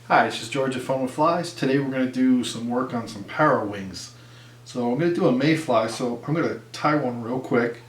Hi, this is George at Fun with Flies. Today we're going to do some work on some para wings. So I'm going to do a mayfly, so I'm going to tie one real quick.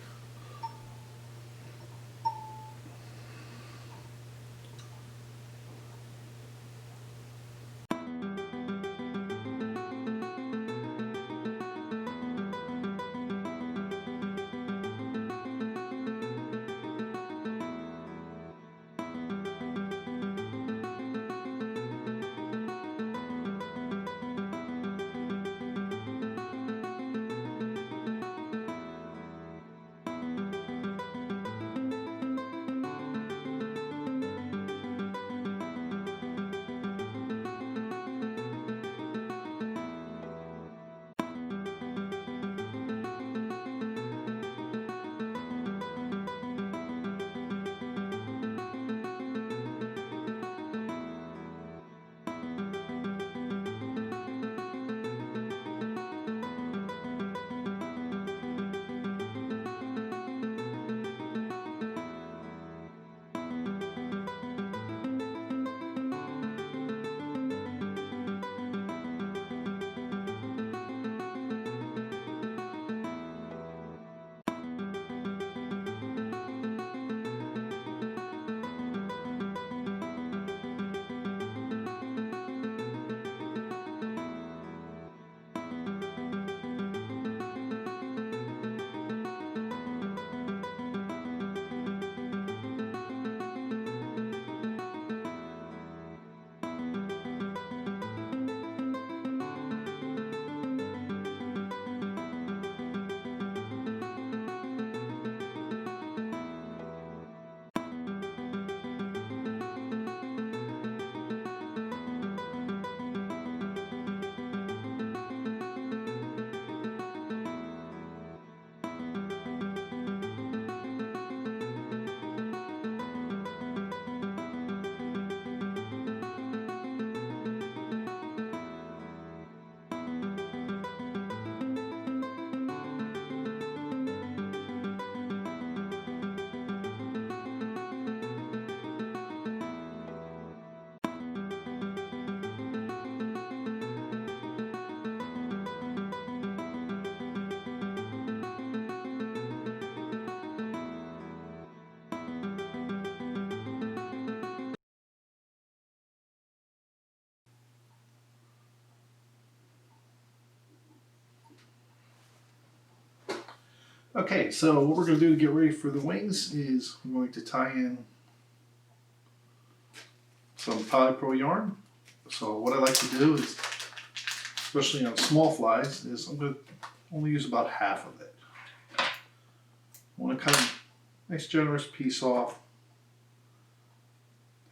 Okay, so what we're going to do to get ready for the wings is I'm going to tie in some polypro yarn. So what I like to do is, especially on small flies, is I'm going to only use about half of it. I want to cut a nice generous piece off.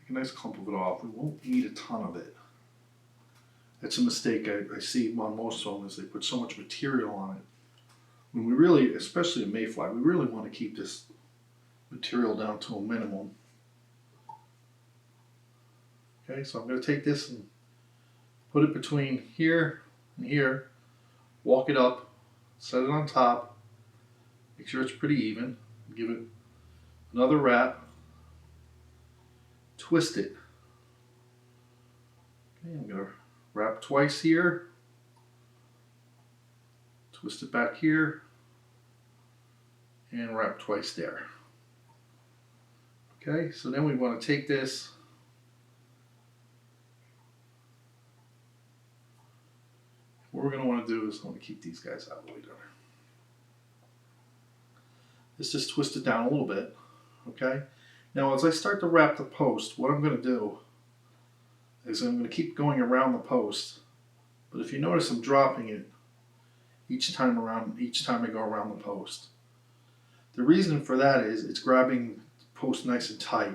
Take a nice clump of it off. We won't need a ton of it. That's a mistake I see on most of them, is they put so much material on it. When we really, especially a mayfly, we really want to keep this material down to a minimum. Okay, so I'm going to take this and put it between here and here, walk it up, set it on top, make sure it's pretty even, give it another wrap, twist it. Okay, I'm going to wrap twice here, twist it back here, and wrap twice there. Okay, so then we want to take this, what we're going to want to do is I want to keep these guys out of the way down. Let's just twist it down a little bit. Okay, now as I start to wrap the post, what I'm going to do is I'm going to keep going around the post, but if you notice I'm dropping it each time I go around the post. The reason for that is it's grabbing the post nice and tight.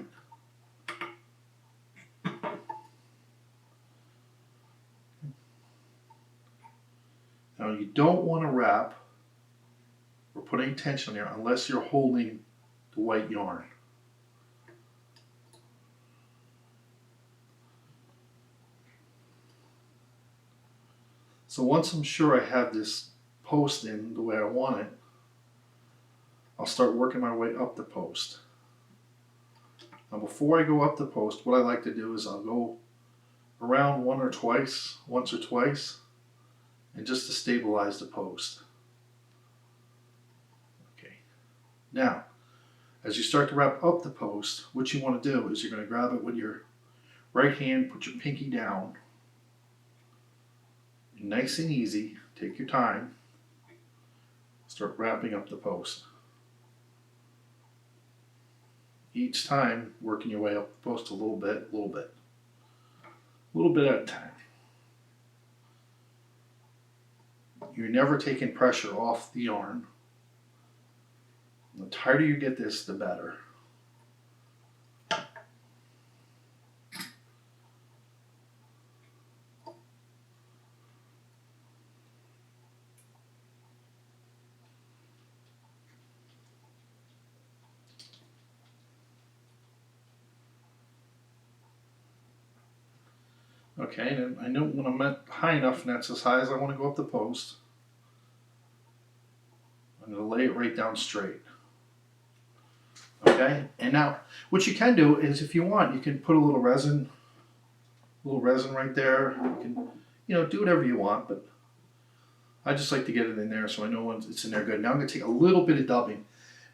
Now you don't want to wrap or put any tension there unless you're holding the white yarn. So once I'm sure I have this post in the way I want it, I'll start working my way up the post. Now before I go up the post, what I like to do is I'll go around once or twice, and just to stabilize the post. Okay. Now, as you start to wrap up the post, what you want to do is you're going to grab it with your right hand, put your pinky down, nice and easy, take your time, start wrapping up the post. Each time working your way up the post a little bit, a little bit at a time. You're never taking pressure off the yarn. The tighter you get this, the better. Okay, and I know when I'm at high enough and that's as high as I want to go up the post, I'm going to lay it right down straight. Okay, and now what you can do is, if you want, you can put a little resin right there. You can, do whatever you want, but I just like to get it in there so I know when it's in there good. Now I'm going to take a little bit of dubbing.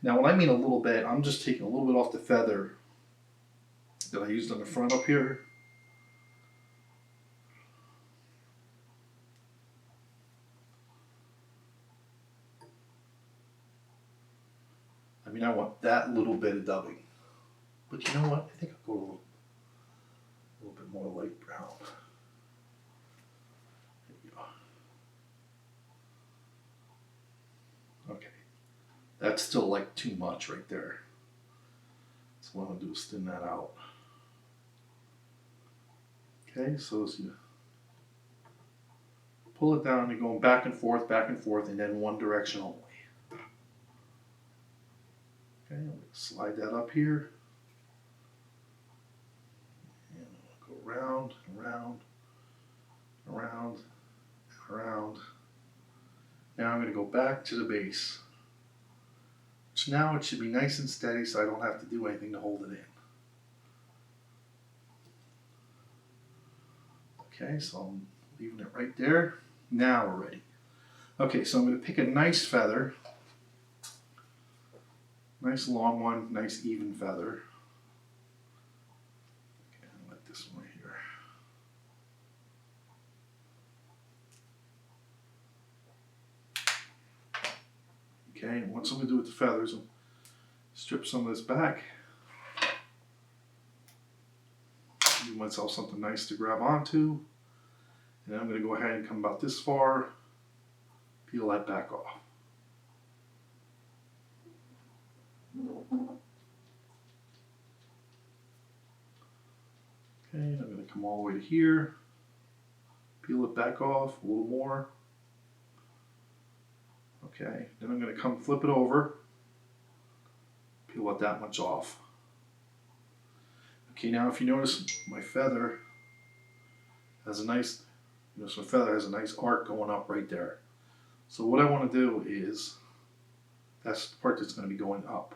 Now when I mean a little bit, I'm just taking a little bit off the feather that I used on the front up here. I mean, I want that little bit of dubbing. But you know what? I think I'll go a little bit more light brown. There you go. Okay. That's still like too much right there. So what I'm going to do is thin that out. Okay, so as you pull it down, you're going back and forth, and then one direction only. Okay, I'm going to slide that up here. And I'm going to go around, around, around, around. Now I'm going to go back to the base. So now it should be nice and steady so I don't have to do anything to hold it in. Okay, so I'm leaving it right there. Now we're ready. Okay, so I'm going to pick a nice feather. Nice long one, nice even feather. Okay, I'll let this one right here. Okay, and what I'm going to do with the feathers, I'll strip some of this back. Give myself something nice to grab onto. And then I'm going to go ahead and come about this far, peel that back off. Okay, and I'm going to come all the way to here, peel it back off a little more. Okay, then I'm going to come flip it over, peel it that much off. Okay, now if you notice my feather has a nice, so my feather has a nice arc going up right there. So what I want to do is, that's the part that's going to be going up.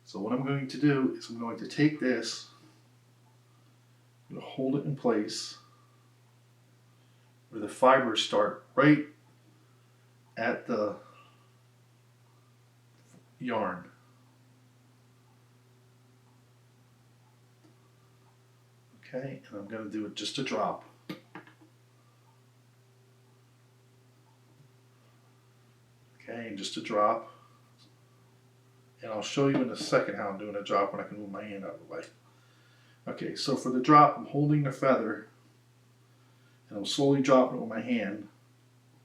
So what I'm going to do is I'm going to take this, I'm going to hold it in place where the fibers start right at the yarn. Okay, and I'm going to do it just a drop. Okay, and just a drop. And I'll show you in a second how I'm doing a drop when I can move my hand out of the way. Okay, so for the drop, I'm holding the feather and I'm slowly dropping it with my hand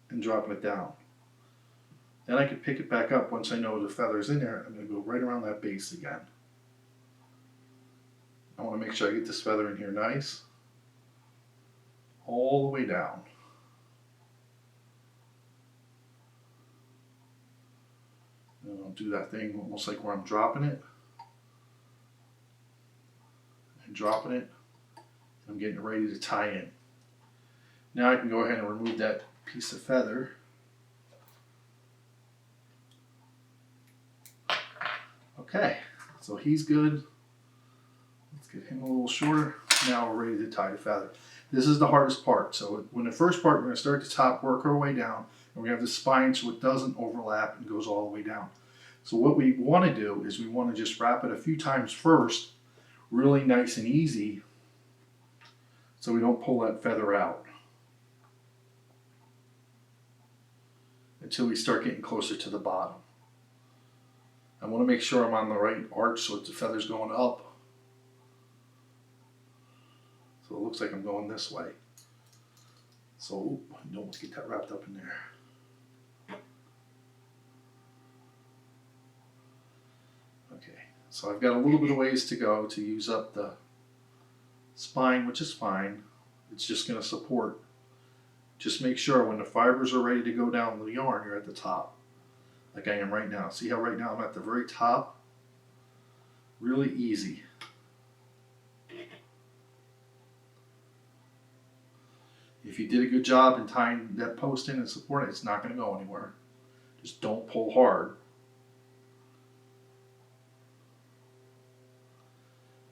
and dropping it down. Then I can pick it back up once I know the feather's in there. I'm going to go right around that base again. I want to make sure I get this feather in here nice, all the way down. And I'll do that thing almost like where I'm dropping it. And dropping it. And I'm getting it ready to tie in. Now I can go ahead and remove that piece of feather. Okay, so he's good. Let's get him a little shorter. Now we're ready to tie the feather. This is the hardest part. So when the first part, we're going to start at the top, work our way down, and we have the spine so it doesn't overlap and goes all the way down. So what we want to do is we want to just wrap it a few times first, really nice and easy, so we don't pull that feather out until we start getting closer to the bottom. I want to make sure I'm on the right arch so that the feather's going up. So it looks like I'm going this way. So I don't want to get that wrapped up in there. Okay, so I've got a little bit of ways to go to use up the spine, which is fine. It's just going to support. Just make sure when the fibers are ready to go down the yarn, you're at the top, like I am right now. See how right now I'm at the very top? Really easy. If you did a good job in tying that post in and supporting it, it's not going to go anywhere. Just don't pull hard.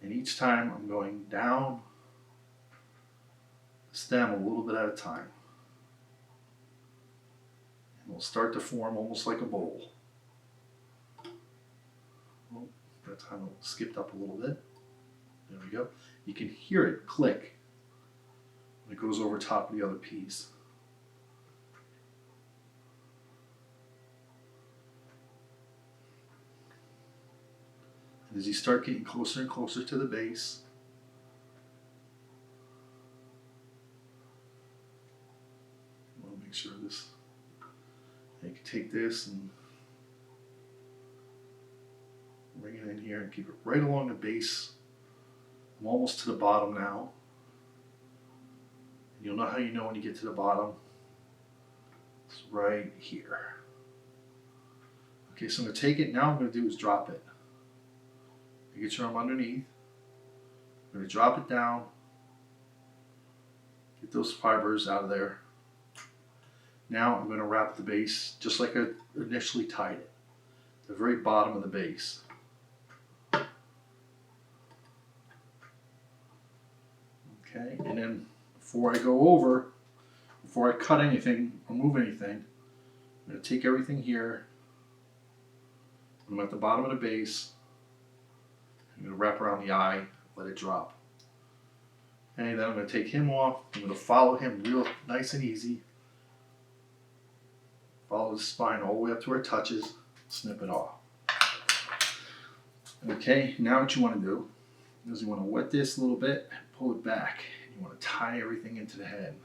And each time I'm going down the stem a little bit at a time. And we'll start to form almost like a bowl. Oh, that time it skipped up a little bit. There we go. You can hear it click when it goes over top of the other piece. And as you start getting closer and closer to the base, I want to make sure this, you can take this and bring it in here and keep it right along the base. I'm almost to the bottom now. You'll know how you know when you get to the bottom. It's right here. Okay, so I'm going to take it. Now I'm going to do is drop it. Make sure I'm underneath. I'm going to drop it down. Get those fibers out of there. Now I'm going to wrap the base just like I initially tied it. The very bottom of the base. Okay, and then before I go over, before I cut anything or move anything, I'm going to take everything here. I'm at the bottom of the base. I'm going to wrap around the eye, let it drop. And then I'm going to take him off. I'm going to follow him real nice and easy. Follow the spine all the way up to where it touches. Snip it off. Okay, now what you want to do is you want to wet this a little bit and pull it back. You want to tie everything into the head.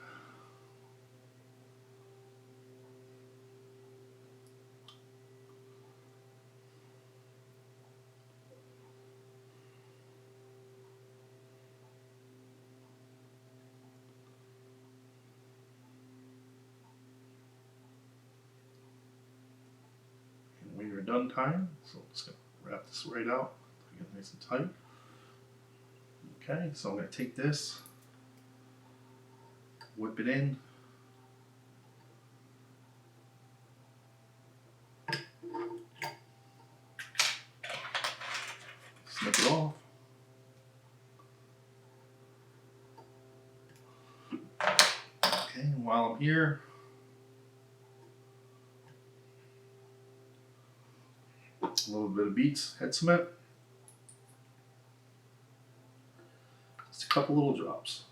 And when you're done tying, so I'm just going to wrap this right out, get it nice and tight. Okay, so I'm going to take this, whip it in, snip it off. Okay, and while I'm here, a little bit of beads head cement. Just a couple little drops.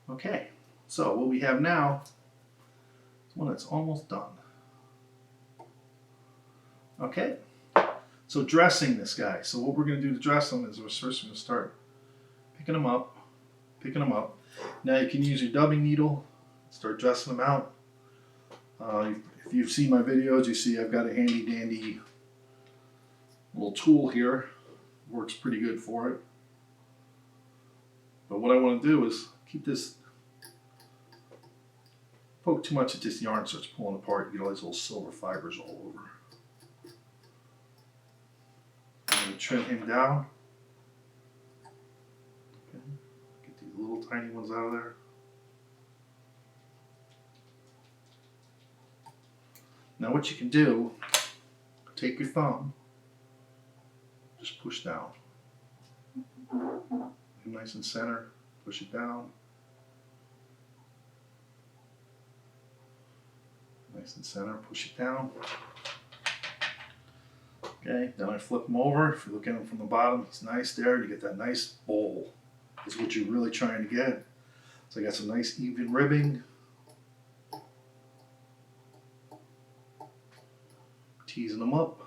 Okay, so what we have now is one that's almost done. Okay, so dressing this guy. So what we're going to do to dress him is we're first going to start picking them up. Now you can use your dubbing needle, start dressing them out. If you've seen my videos, you see I've got a handy dandy little tool here. Works pretty good for it. But what I want to do is keep this, poke too much at this yarn starts pulling apart, you get all these little silver fibers all over. I'm going to trim him down. Okay. Get these little tiny ones out of there. Now what you can do, take your thumb just push down. Nice and center, push it down. Nice and center, push it down. Okay, then I flip them over. If you look at them from the bottom, it's nice there. You get that nice bowl. Is what you're really trying to get. So I got some nice even ribbing. Teasing them up.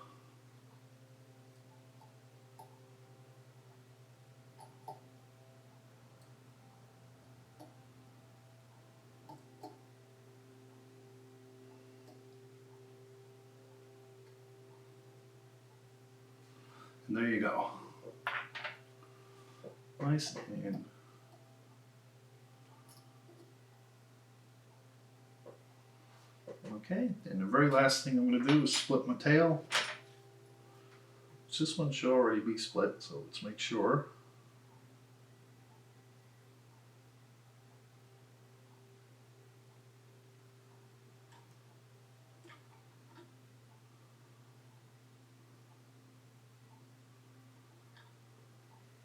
And there you go. Nice and okay, and the very last thing I'm going to do is split my tail. This one should already be split, so let's make sure.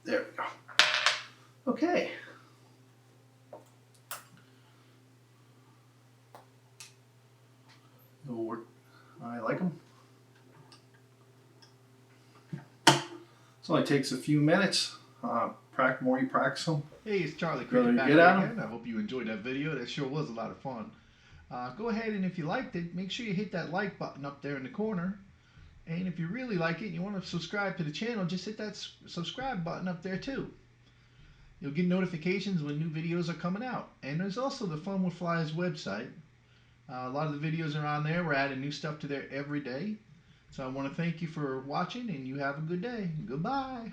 There we go. Okay. It'll work. I like them. It only takes a few minutes. More you practice them. Hey, it's Charlie Brother, Cricket back get at 'em. again. I hope you enjoyed that video. That sure was a lot of fun. Go ahead and if you liked it, make sure you hit that like button up there in the corner. And if you really like it and you want to subscribe to the channel, just hit that subscribe button up there too. You'll get notifications when new videos are coming out. And there's also the Fun with Flyers website. A lot of the videos are on there. We're adding new stuff to there every day. So I want to thank you for watching and you have a good day. Goodbye.